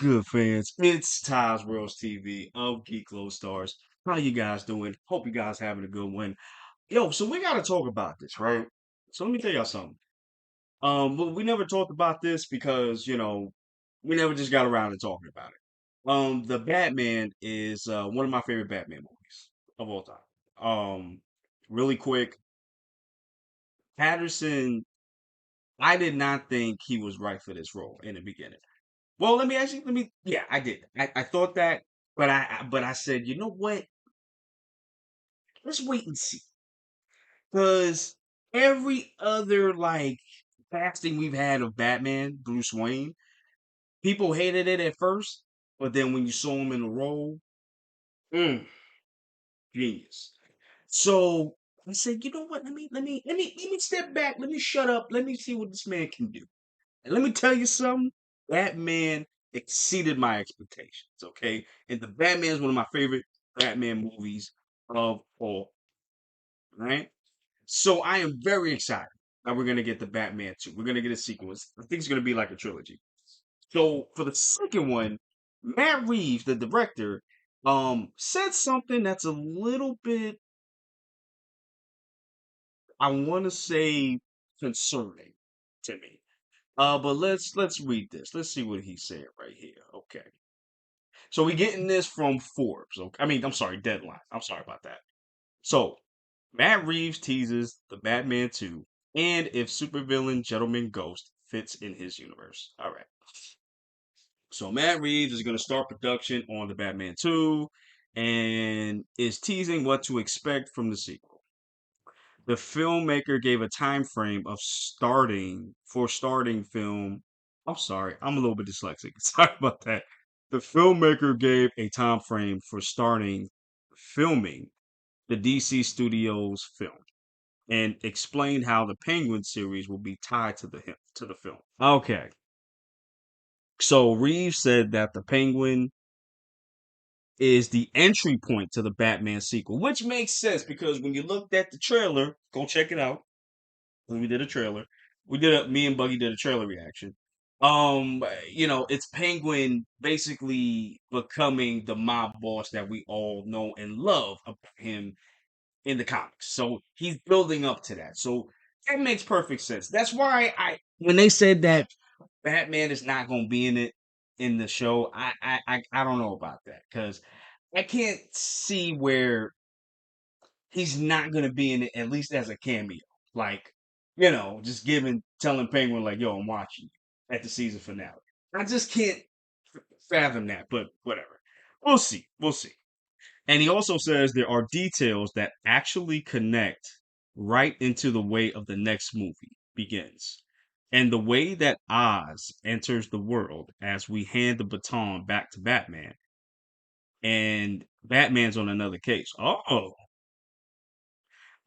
good, fans? It's taisworldtv of Geek Lodestars. How you guys doing? Hope you guys having a good one. Yo, so we gotta talk about this, right? So let me tell y'all something. But we never talked about this because we never just got around to talking about it. The Batman is one of my favorite Batman movies of all time. Really quick, Patterson. I did not think he was right for this role in the beginning. Well, yeah, I did. I thought that, but I said, you know what? Let's wait and see. Because every other like casting we've had of Batman, Bruce Wayne, people hated it at first, but then when you saw him in the role, mm, genius. So I said, you know what? Let me step back. Let me shut up. Let me see what this man can do. And let me tell you something. Batman exceeded my expectations. Okay, and the Batman is one of my favorite Batman movies of all. Right. So I am very excited that we're gonna get the Batman 2. We're gonna get a sequence. I think it's gonna be like a trilogy. So for the second one, Matt Reeves, the director, said something that's a little bit, I want to say, concerning to me. But let's read this. Let's see what he said right here. Okay. So we getting this from Forbes. Okay. I mean, I'm sorry, Deadline. I'm sorry about that. So Matt Reeves teases the Batman 2 and if supervillain Gentleman Ghost fits in his universe. All right. So Matt Reeves is going to start production on the Batman 2 and is teasing what to expect from the sequel. The filmmaker gave a time frame of starting film. I'm sorry, I'm a little bit dyslexic. Sorry about that. The filmmaker gave a time frame for starting filming the DC Studios film and explained how the Penguin series will be tied to the film. Okay. So Reeves said that the Penguin is the entry point to the Batman sequel, which makes sense because when you looked at the trailer, go check it out. When we did a trailer, me and Buggy did a trailer reaction. It's Penguin basically becoming the mob boss that we all know and love about him in the comics. So he's building up to that. So that makes perfect sense. That's why when they said that Batman is not going to be in it in the show, I don't know about that because I can't see where he's not going to be in it at least as a cameo. Like, just telling Penguin like, "Yo, I'm watching you" at the season finale. I just can't fathom that, but whatever. We'll see. We'll see. And he also says there are details that actually connect right into the way of the next movie begins. And the way that Oz enters the world as we hand the baton back to Batman. And Batman's on another case. Oh,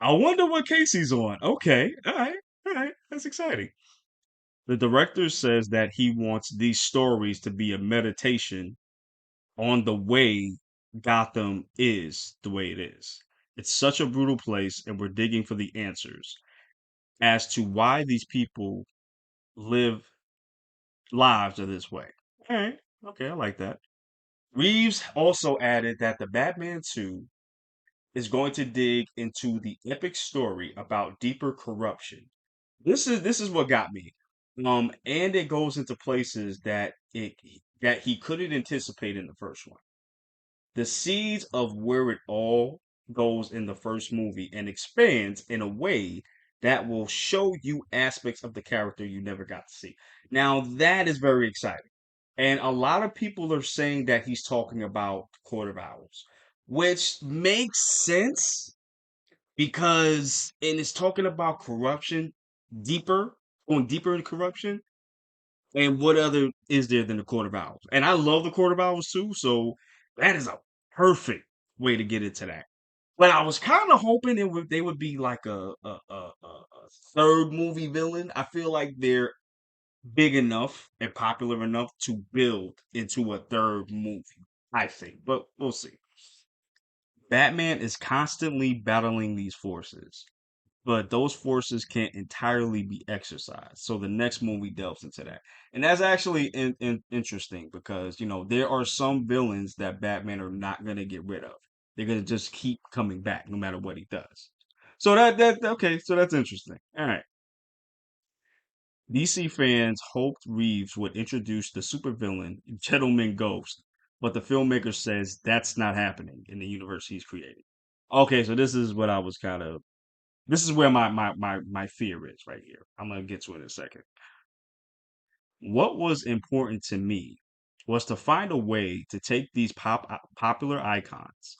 I wonder what case he's on. Okay. All right. All right. That's exciting. The director says that he wants these stories to be a meditation on the way Gotham is the way it is. It's such a brutal place, and we're digging for the answers as to why these people live lives are this way. All right. Okay, I like that. Reeves also added that the Batman 2 is going to dig into the epic story about deeper corruption. This is what got me. And it goes into places that he couldn't anticipate in the first one. The seeds of where it all goes in the first movie and expands in a way that will show you aspects of the character you never got to see. Now, that is very exciting. And a lot of people are saying that he's talking about Court of Owls, which makes sense because and it's talking about corruption deeper, going deeper into corruption. And what other is there than the Court of Owls? And I love the Court of Owls too, so that is a perfect way to get into that. But I was kind of hoping they would be like a third movie villain. I feel like they're big enough and popular enough to build into a third movie. I think, but we'll see. Batman is constantly battling these forces. but those forces can't entirely be exercised. So the next movie delves into that. And that's actually interesting because, there are some villains that Batman are not going to get rid of. They're going to just keep coming back no matter what he does. So okay, so that's interesting. All right. DC fans hoped Reeves would introduce the supervillain Gentleman Ghost, but the filmmaker says that's not happening in the universe he's created. Okay, so this is what I was kind of this is where my fear is right here. I'm gonna get to it in a second. What was important to me was to find a way to take these popular icons,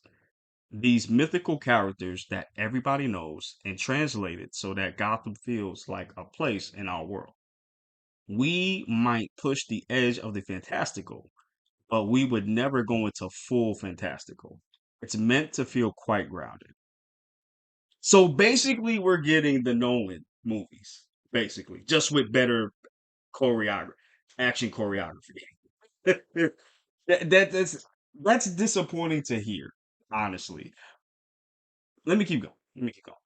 these mythical characters that everybody knows, and translate it so that Gotham feels like a place in our world. We might push the edge of the fantastical, but we would never go into full fantastical. It's meant to feel quite grounded. So basically, we're getting the Nolan movies, basically, just with better choreography, action choreography. That's disappointing to hear, honestly. Let me keep going. Let me keep going.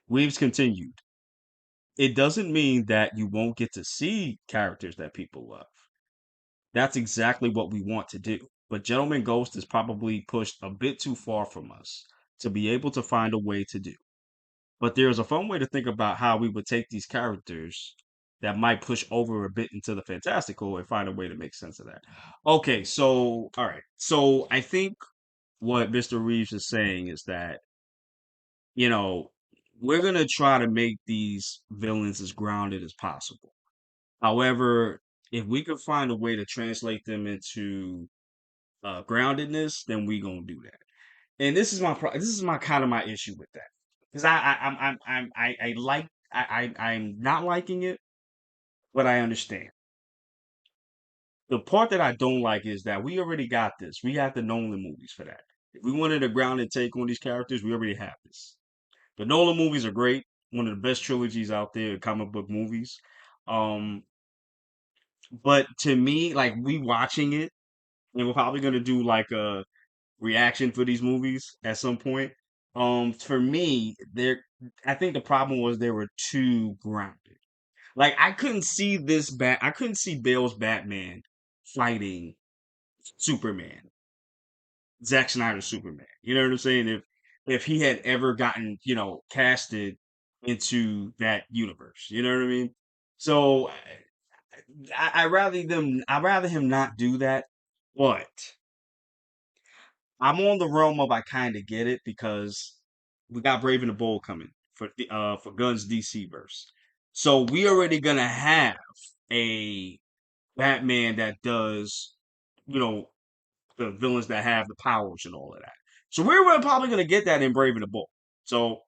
Reeves continued. It doesn't mean that you won't get to see characters that people love. That's exactly what we want to do. But Gentleman Ghost is probably pushed a bit too far from us to be able to find a way to do. But there's a fun way to think about how we would take these characters that might push over a bit into the fantastical and find a way to make sense of that. Okay, so all right. So I think what Mr. Reeves is saying is that, you know, we're gonna try to make these villains as grounded as possible. However, if we could find a way to translate them into groundedness, then we gonna do that. And this is my kind of my issue with that because I like I'm not liking it, but I understand. The part that I don't like is that we already got this. We got the Nolan movies for that. If we wanted a grounded take on these characters, we already have this. The Nolan movies are great. One of the best trilogies out there, comic book movies. Um, but to me, like we watching it, and we're probably gonna do like a reaction for these movies at some point. For me, there, I think the problem was they were too grounded. Like I couldn't see Bale's Batman fighting Superman, Zack Snyder's Superman. You know what I'm saying? If he had ever gotten, casted into that universe, you know what I mean? So I'd rather him not do that. But I'm on the realm of I kind of get it because we got Brave and the Bold coming for Guns DC verse. So we already gonna have a Batman that does, you know, the villains that have the powers and all of that. So we're probably gonna get that in Brave and the Bold. So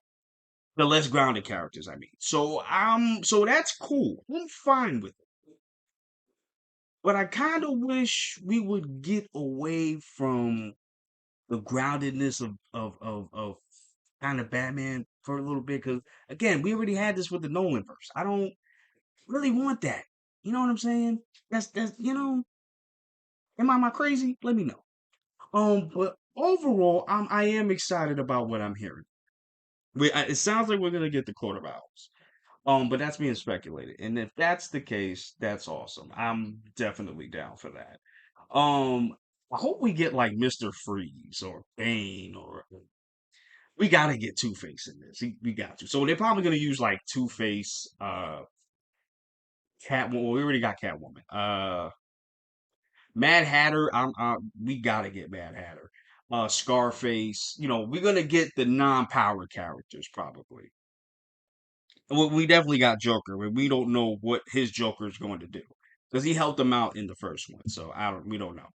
the less grounded characters, I mean. So that's cool. I'm fine with it. But I kind of wish we would get away from the groundedness of kind of Batman for a little bit because again, we already had this with the Nolan verse. I don't really want that. You know what I'm saying? That's am I crazy? Let me know. But overall, I am excited about what I'm hearing. It sounds like we're gonna get the Court of Owls. But that's being speculated, and if that's the case, that's awesome. I'm definitely down for that. I hope we get like Mr. Freeze or Bane or we gotta get Two Face in this. We got to. So they're probably gonna use like Two Face, Catwoman. Well, we already got Catwoman. Mad Hatter. We gotta get Mad Hatter. Scarface. We're gonna get the non-power characters probably. Well, we definitely got Joker, but we don't know what his Joker is going to do because he helped him out in the first one. So we don't know.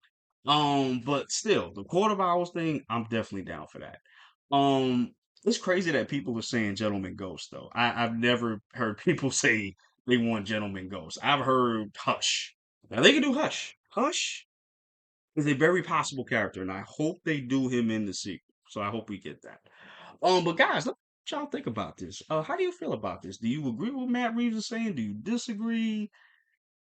But still, the Court of Owls thing, I'm definitely down for that. It's crazy that people are saying Gentleman Ghost though. I've never heard people say they want Gentleman Ghost. I've heard Hush. Now they can do Hush. Hush is a very possible character, and I hope they do him in the sequel. So I hope we get that. But guys, let y'all think about this. How do you feel about this? Do you agree with what Matt Reeves is saying? Do you disagree?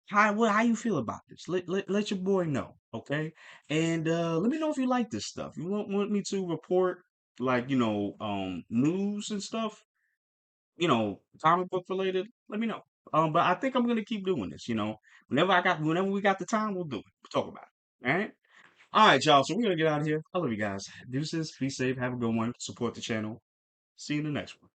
How you feel about this? Let your boy know, okay? And let me know if you like this stuff. You want me to report like news and stuff? comic book related, let me know. But I think I'm gonna keep doing this. Whenever we got the time, we'll do it. We'll talk about it. All right, y'all. So we're gonna get out of here. I love you guys. Deuces. Be safe. Have a good one. Support the channel. See you in the next one.